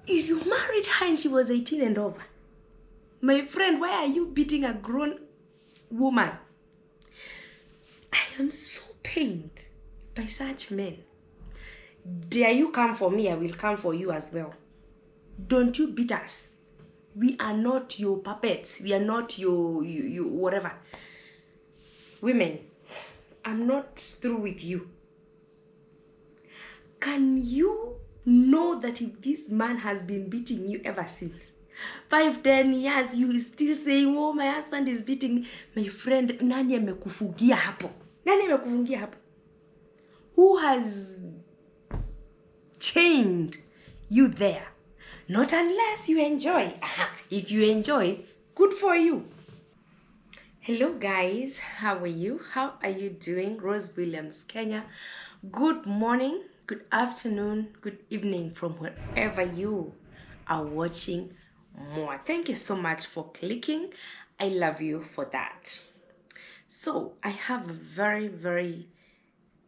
If you married her and she was 18 and over, my friend, why are you beating a grown woman? I am so pained by such men. Dare you come for me, I will come for you as well. Don't you beat us. We are not your puppets. We are not your whatever. Women, I'm not through with you. Can you know that if this man has been beating you ever since 5-10 years, you is still saying, oh, my husband is beating me? My friend, nani amekufungia hapo? Nani amekufungia hapo? Who has chained you there? Not unless you enjoy. If you enjoy, good for you. Hello guys, how are you? How are you doing? Rose Williams, Kenya. Good morning, good afternoon, good evening from wherever you are watching more. Thank you so much for clicking. I love you for that. So I have a very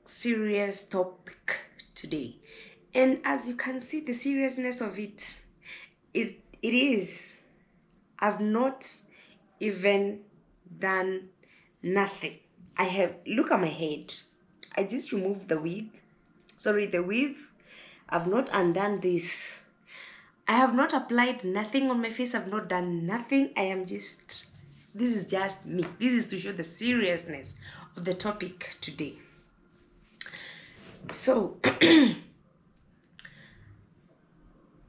serious topic today, and as you can see, the seriousness of it is I've not even done nothing. Look at my head. I just removed the wig. Sorry, the weave. I've not undone this. I have not applied nothing on my face. I've not done nothing. This is just me. This is to show the seriousness of the topic today. So,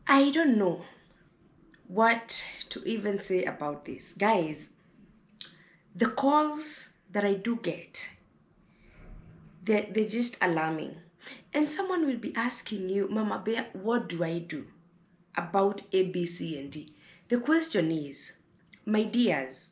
I don't know what to even say about this. Guys, the calls that I do get, they're just alarming. And someone will be asking you, Mama Bear, what do I do about A, B, C, and D? The question is, my dears,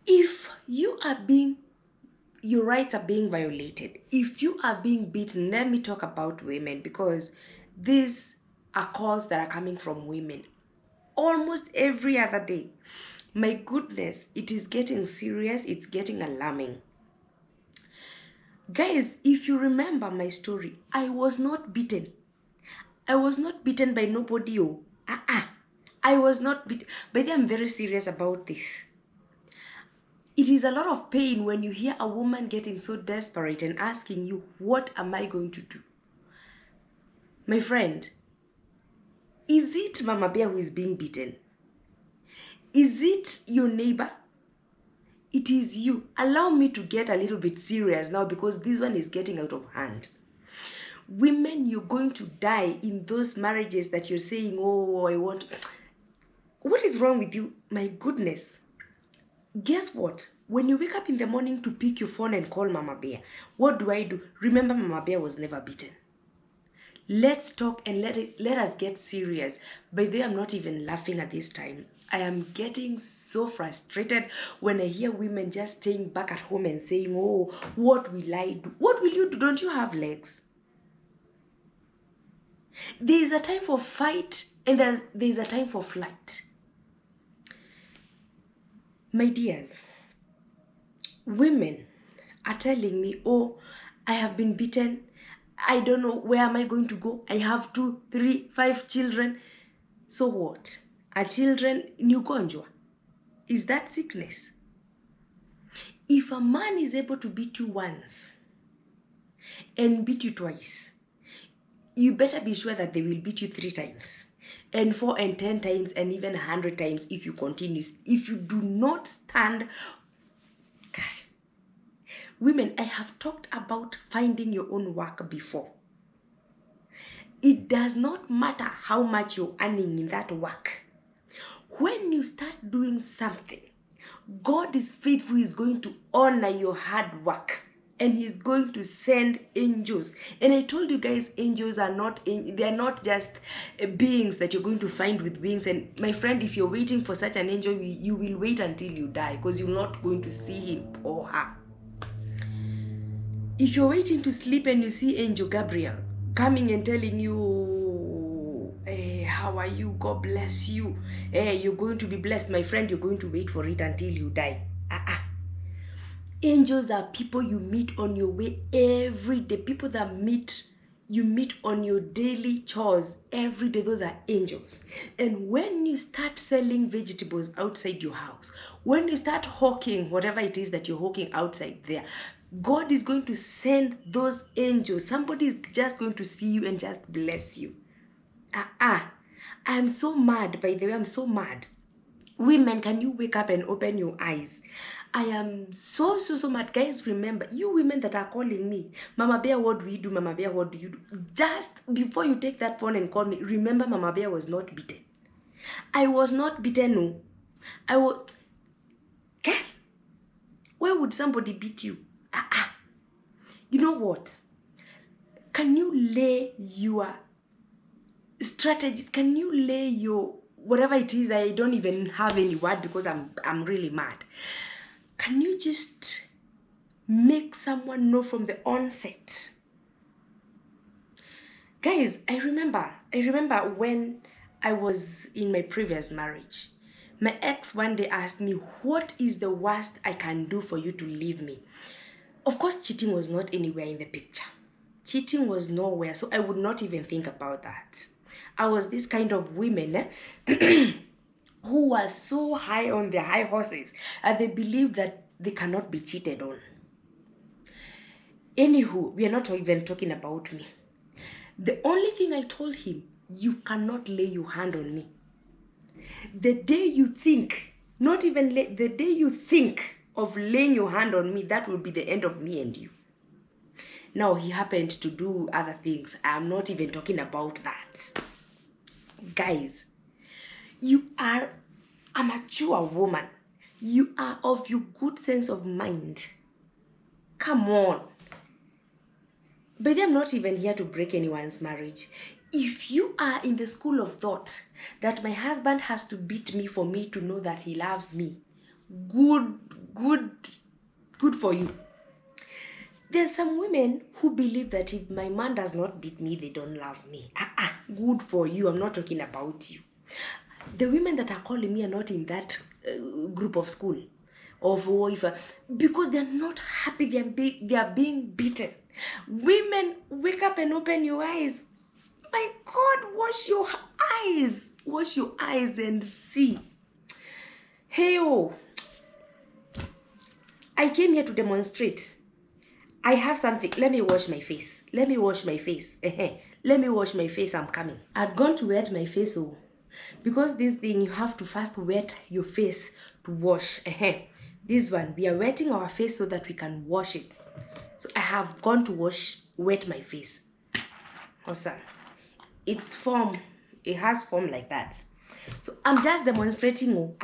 if your rights are being violated, if you are being beaten, let me talk about women, because these are calls that are coming from women almost every other day. My goodness, it is getting serious. It's getting alarming. Guys, if you remember my story, I was not beaten. I was not beaten by nobody. I was not beaten. But I'm very serious about this. It is a lot of pain when you hear a woman getting so desperate and asking you, what am I going to do? My friend, is it Mama Bear who is being beaten? Is it your neighbor? It is you. Allow me to get a little bit serious now, because this one is getting out of hand. Women, you're going to die in those marriages that you're saying, oh, I want. What is wrong with you? My goodness. Guess what? When you wake up in the morning to pick your phone and call Mama Bear, what do? Remember, Mama Bear was never beaten. Let's talk and let us get serious. By the way, I'm not even laughing at this time. I am getting so frustrated when I hear women just staying back at home and saying, oh, what will I do? What will you do? Don't you have legs? There is a time for fight and there is a time for flight. My dears, women are telling me, oh, I have been beaten. I don't know, where am I going to go? I have 2, 3, 5 children. So what? Are children ni ugonjwa? Is that sickness? If a man is able to beat you once and beat you twice, you better be sure that they will beat you 3 times and 4 and 10 times and even 100 times if you continue. If you do not stand. Women, I have talked about finding your own work before. It does not matter how much you're earning in that work. When you start doing something, God is faithful. He's going to honor your hard work. And He's going to send angels. And I told you guys, angels are not, they're not just beings that you're going to find with wings. And my friend, if you're waiting for such an angel, you will wait until you die, because you're not going to see him or her. If you're waiting to sleep and you see Angel Gabriel coming and telling you, hey, how are you? God bless you. Hey, you're going to be blessed. My friend, you're going to wait for it until you die. Angels are people you meet on your way every day. People that meet you meet on your daily chores every day, those are angels. And when you start selling vegetables outside your house, when you start hawking whatever it is that you're hawking outside there, God is going to send those angels. Somebody is just going to see you and just bless you. I'm so mad, by the way, I'm so mad. Women, can you wake up and open your eyes? I am so mad. Guys, remember, you women that are calling me, Mama Bear, what do we do? Mama Bear, what do you do? Just before you take that phone and call me, remember Mama Bear was not beaten. I was not beaten, no. I was... Girl, where would somebody beat you? You know what? Can you lay your strategies? Can you lay your... whatever it is, I don't even have any word because I'm really mad. Can you just make someone know from the onset? Guys, I remember when I was in my previous marriage, my ex one day asked me, what is the worst I can do for you to leave me? Of course, cheating was not anywhere in the picture. Cheating was nowhere, so I would not even think about that. I was this kind of women who were so high on their high horses and they believed that they cannot be cheated on. Anywho, we are not even talking about me. The only thing I told him, you cannot lay your hand on me. The day you think, the day you think of laying your hand on me, that will be the end of me and you. Now, he happened to do other things. I'm not even talking about that. Guys, you are a mature woman. You are of your good sense of mind. Come on. But I'm not even here to break anyone's marriage. If you are in the school of thought that my husband has to beat me for me to know that he loves me, good for you. There's some women who believe that if my man does not beat me, they don't love me. Good for you. I'm not talking about you. The women that are calling me are not in that group of school of because they're not happy. They are being beaten. Women, wake up and open your eyes. My God, wash your eyes. Wash your eyes and see. Hey, I came here to demonstrate. I have something. Let me wash my face. Let me wash my face. Let me wash my face. I'm coming. I'd gone to wet my face, because this thing, you have to first wet your face to wash. This one, we are wetting our face so that we can wash it. So I have gone to wet my face. Awesome. It's form. It has form like that. So I'm just demonstrating.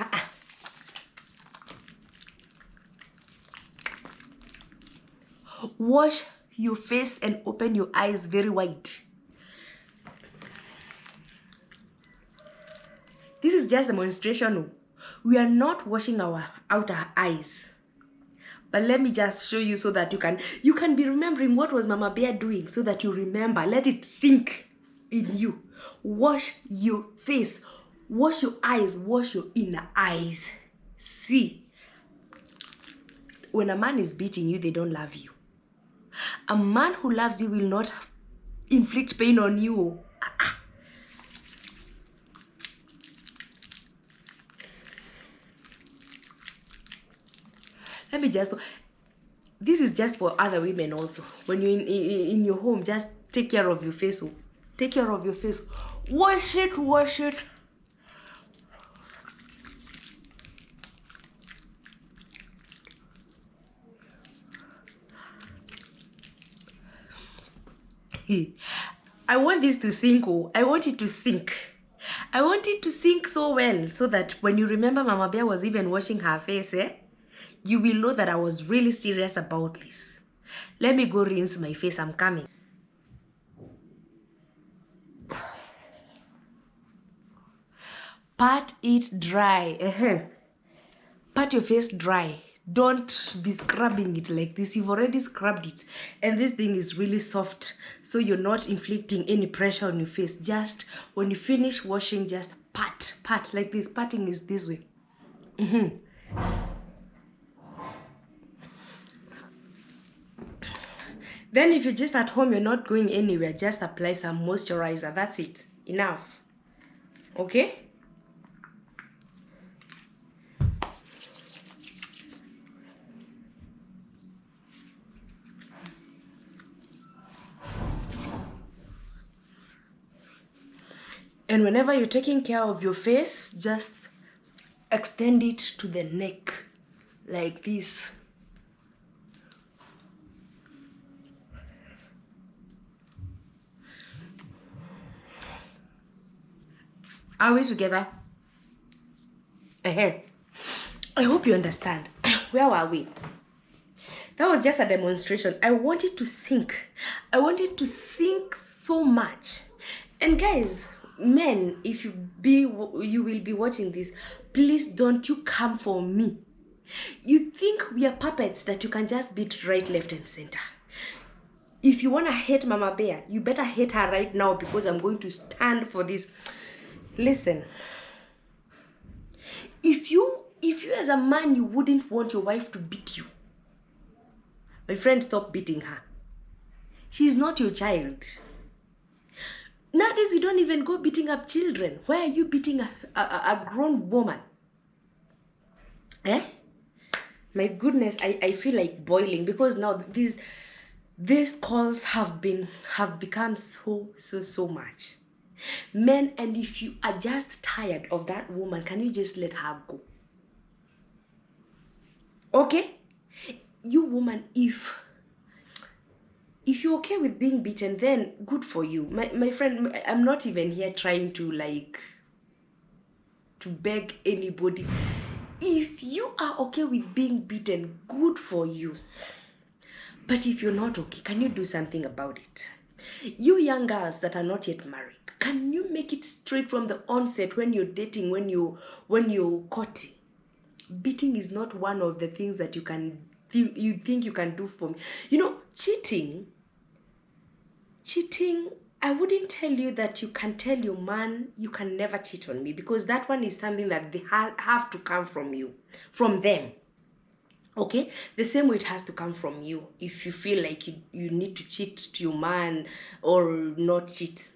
Wash your face and open your eyes very wide. This is just demonstration. We are not washing our outer eyes. But let me just show you so that you can be remembering what was Mama Bear doing, so that you remember. Let it sink in you. Wash your face. Wash your eyes. Wash your inner eyes. See. When a man is beating you, they don't love you. A man who loves you will not inflict pain on you. Let me just... This is just for other women also. When you're in your home, just take care of your face. Take care of your face. Wash it, wash it. I want this to sink. I want it to sink. I want it to sink so well, so that when you remember Mama Bear was even washing her face, you will know that I was really serious about this. Let me go rinse my face. I'm coming. Pat it dry. Pat your face dry. Don't be scrubbing it like this. You've already scrubbed it. And this thing is really soft. So you're not inflicting any pressure on your face. Just when you finish washing, just pat like this. Patting is this way. Then if you're just at home, you're not going anywhere, just apply some moisturizer. That's it. Enough. Okay? And whenever you're taking care of your face, just extend it to the neck like this. Are we together? I hope you understand. Where were we? That was just a demonstration. I wanted to sink. I wanted to sink so much. And guys, men, if you will be watching this, please don't you come for me. You think we are puppets that you can just beat right, left, and center. If you want to hate Mama Bear, you better hate her right now, because I'm going to stand for this. Listen, if you as a man, you wouldn't want your wife to beat you, my friend, stop beating her. She's not your child. Nowadays, we don't even go beating up children. Why are you beating a grown woman? My goodness, I feel like boiling, because now these calls have become so much. Men, and if you are just tired of that woman, can you just let her go? Okay? You woman, if you're okay with being beaten, then good for you. My friend, I'm not even here trying to beg anybody. If you are okay with being beaten, good for you. But if you're not okay, can you do something about it? You young girls that are not yet married, can you make it straight from the onset when you're dating, when you're courting? Beating is not one of the things that you think you can do for me. You know, cheating, I wouldn't tell you that you can tell your man you can never cheat on me, because that one is something that they have to come from them. Okay, the same way it has to come from you. If you feel like you need to cheat to your man or not cheat,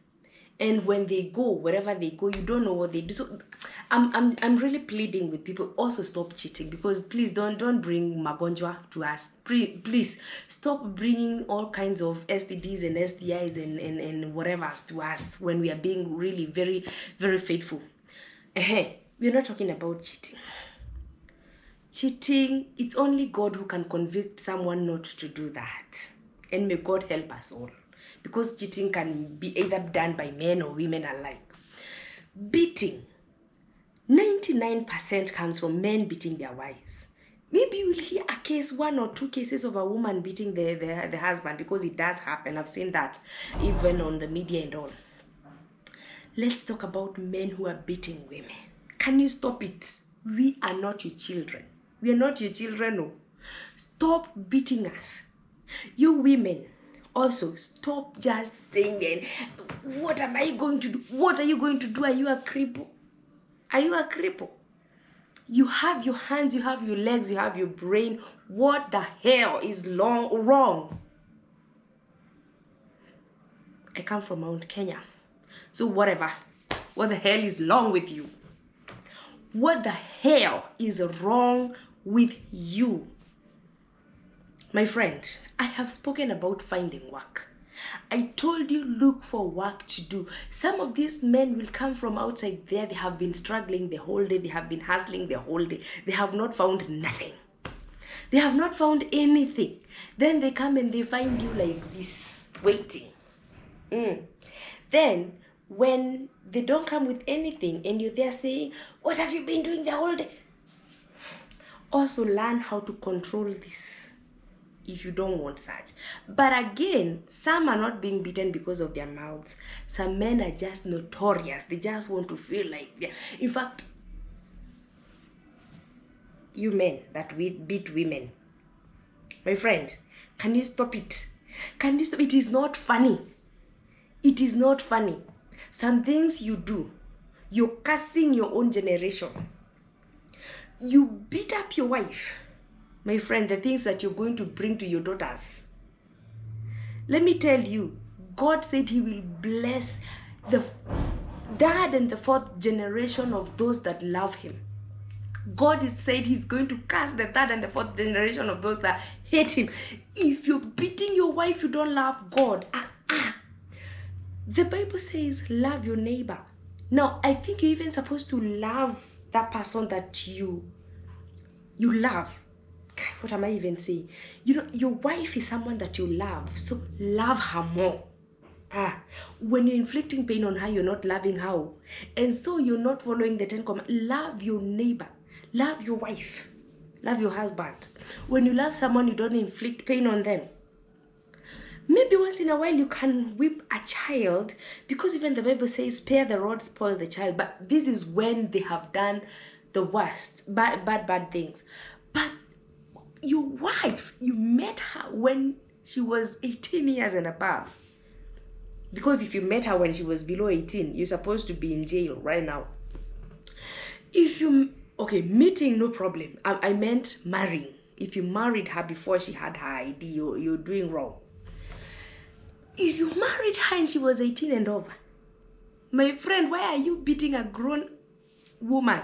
and when they go wherever they go, you don't know what they do. So I'm really pleading with people, also stop cheating, because please don't bring magonjwa to us. Please stop bringing all kinds of STDs and STIs and whatever to us when we are being really very, very faithful. We're not talking about cheating. Cheating, it's only God who can convict someone not to do that. And may God help us all. Because cheating can be either done by men or women alike. Beating, 99% comes from men beating their wives. Maybe you will hear a case, 1 or 2 cases of a woman beating the husband, because it does happen. I've seen that even on the media and all. Let's talk about men who are beating women. Can you stop it? We are not your children. We are not your children, no. Stop beating us. You women, also, stop just saying, what am I going to do? What are you going to do? Are you a cripple? Are you a cripple? You have your hands, you have your legs, you have your brain. What the hell is wrong? I come from Mount Kenya. So whatever. What the hell is wrong with you? What the hell is wrong with you? My friend, I have spoken about finding work. I told you, look for work to do. Some of these men will come from outside there. They have been struggling the whole day. They have been hustling the whole day. They have not found nothing. They have not found anything. Then they come and they find you like this, waiting. Then, when they don't come with anything and you're there saying, what have you been doing the whole day? Also learn how to control this if you don't want such. But again, some are not being beaten because of their mouths. Some men are just notorious. They just want to feel like they're... In fact, you men that beat women, my friend, can you stop it? Can you stop? It is not funny. It is not funny. Some things you do, you're cursing your own generation. You beat up your wife. My friend, the things that you're going to bring to your daughters. Let me tell you, God said he will bless the third and the fourth generation of those that love him. God has said he's going to cast the third and the fourth generation of those that hate him. If you're beating your wife, you don't love God. The Bible says love your neighbor. Now, I think you're even supposed to love that person that you love. What am I even saying? You know, your wife is someone that you love, so love her more. When you're inflicting pain on her, you're not loving her. And so you're not following the 10 commandments. Love your neighbor. Love your wife. Love your husband. When you love someone, you don't inflict pain on them. Maybe once in a while you can whip a child, because even the Bible says, spare the rod, spoil the child. But this is when they have done the worst, bad things. But your wife, you met her when she was 18 years and above. Because if you met her when she was below 18, you're supposed to be in jail right now. Meeting, no problem. I meant marrying. If you married her before she had her ID, you're doing wrong. If you married her and she was 18 and over, my friend, why are you beating a grown woman?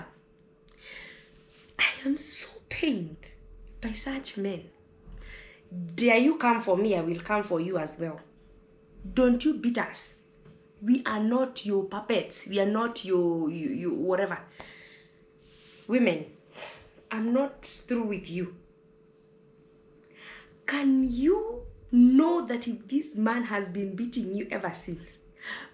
I am so pained by such men. Dare you come for me, I will come for you as well. Don't you beat us. We are not your puppets. We are not your whatever. Women, I'm not through with you. Can you know that if this man has been beating you ever since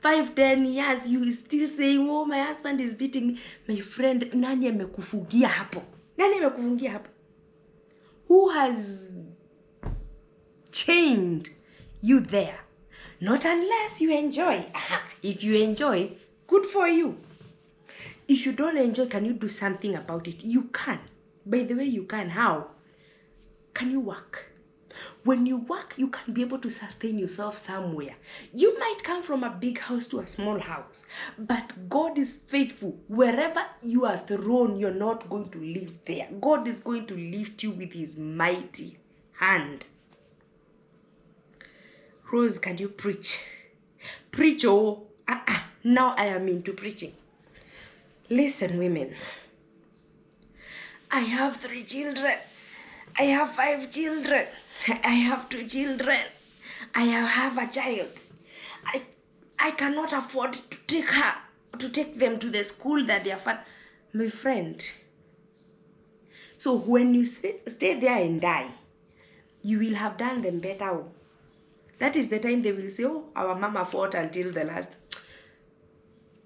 5-10 years, you is still saying, oh, my husband is beating me? My friend, nani amekufungia hapo? Nani amekufungia hapo? Who has chained you there? Not unless you enjoy. If you enjoy, good for you. If you don't enjoy, can you do something about it? You can. By the way, you can. How? Can you work? When you work, you can be able to sustain yourself somewhere. You might come from a big house to a small house, but God is faithful. Wherever you are thrown, you're not going to live there. God is going to lift you with his mighty hand. Rose, can you preach? Preach, oh. Now I am into preaching. Listen, women. I have 3 children. I have 5 children. I have 2 children. I have a child. I cannot afford to take them to the school that they are father. My friend. So when you stay there and die, you will have done them better. That is the time they will say, oh, our mama fought until the last.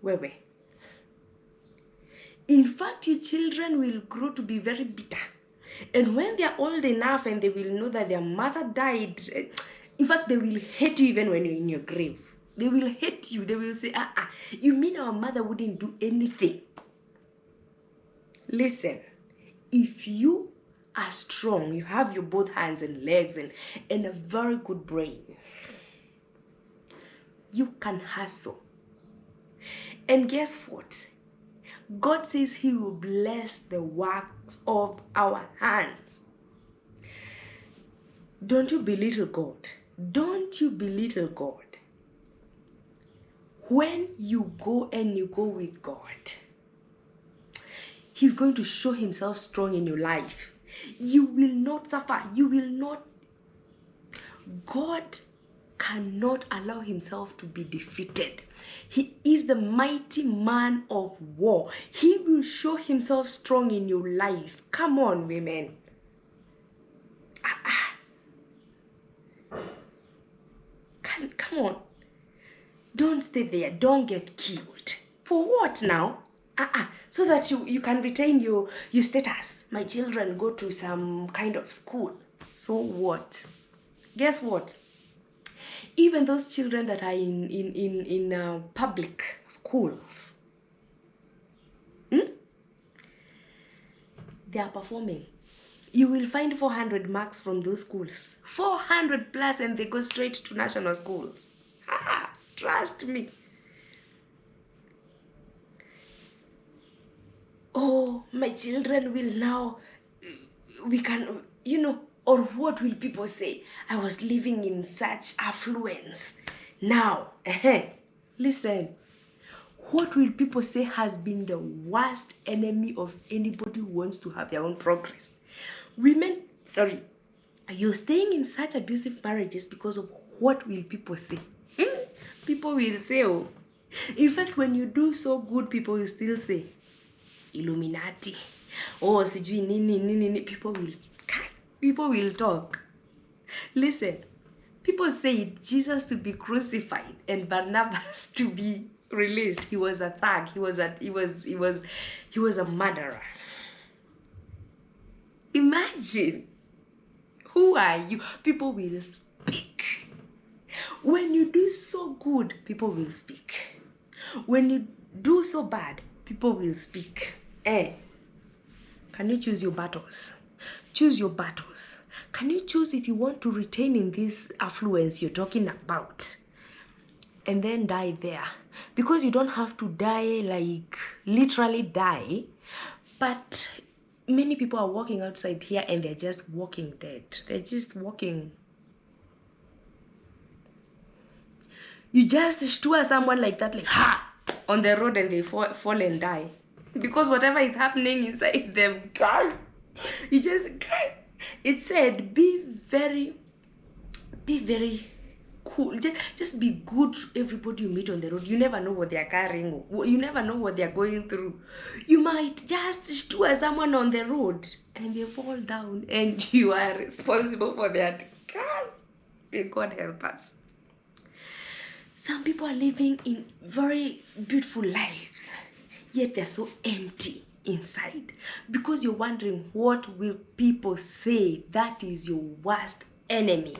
Where? In fact, your children will grow to be very bitter. And when they are old enough and they will know that their mother died, in fact, they will hate you even when you're in your grave. They will hate you. They will say, you mean our mother wouldn't do anything? Listen, if you are strong, you have your both hands and legs and a very good brain, you can hustle. And guess what? God says he will bless the works of our hands. Don't you belittle God. Don't you belittle God. When you go with God, he's going to show himself strong in your life. You will not suffer. You will not. God cannot allow himself to be defeated. He is the mighty man of war. He will show himself strong in your life. Come on, women. Come on. Don't stay there. Don't get killed. For what now? So that you can retain your status. My children go to some kind of school. So what? Guess what? Even those children that are in public schools, they are performing. You will find 400 marks from those schools. 400 plus, and they go straight to national schools. Trust me. Oh, my children will now, we can, Or what will people say? I was living in such affluence. Now, listen. What will people say has been the worst enemy of anybody who wants to have their own progress? You're staying in such abusive marriages because of what will people say? People will say, oh. In fact, when you do so good, people will still say, Illuminati. Oh, sijui nini. People will talk. Listen, people say Jesus to be crucified and Barnabas to be released. He was a thug. He was a murderer. Imagine. Who are you? People will speak. When you do so good, people will speak. When you do so bad, people will speak. Can you choose your battles? Choose your battles. Can you choose if you want to retain in this affluence you're talking about? And then die there. Because you don't have to die, like literally die. But many people are walking outside here and they're just walking dead. They're just walking. You just stir someone like that, like, ha! On the road, and they fall and die. Because whatever is happening inside them, God, you just, God. It said, be very cool. Just be good to everybody you meet on the road. You never know what they are carrying. You never know what they are going through. You might just stir someone on the road and they fall down and you are responsible for that. God, may God help us. Some people are living in very beautiful lives, yet they're so empty inside. Because you're wondering, what will people say? That is your worst enemy.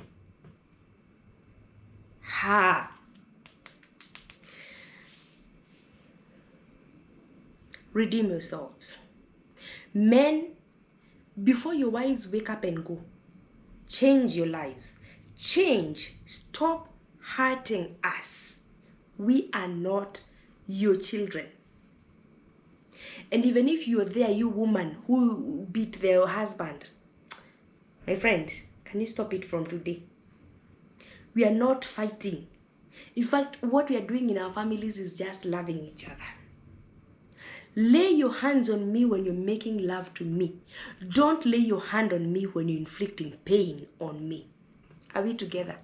Redeem yourselves. Men, before your wives wake up and go, change your lives. Change. Stop hurting us. We are not your children. And even if you're there, you woman who beat their husband, my friend, can you stop it from today? We are not fighting. In fact, what we are doing in our families is just loving each other. Lay your hands on me when you're making love to me. Don't lay your hand on me when you're inflicting pain on me. Are we together?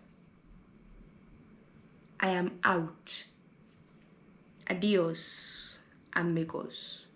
I am out. Adios, amigos.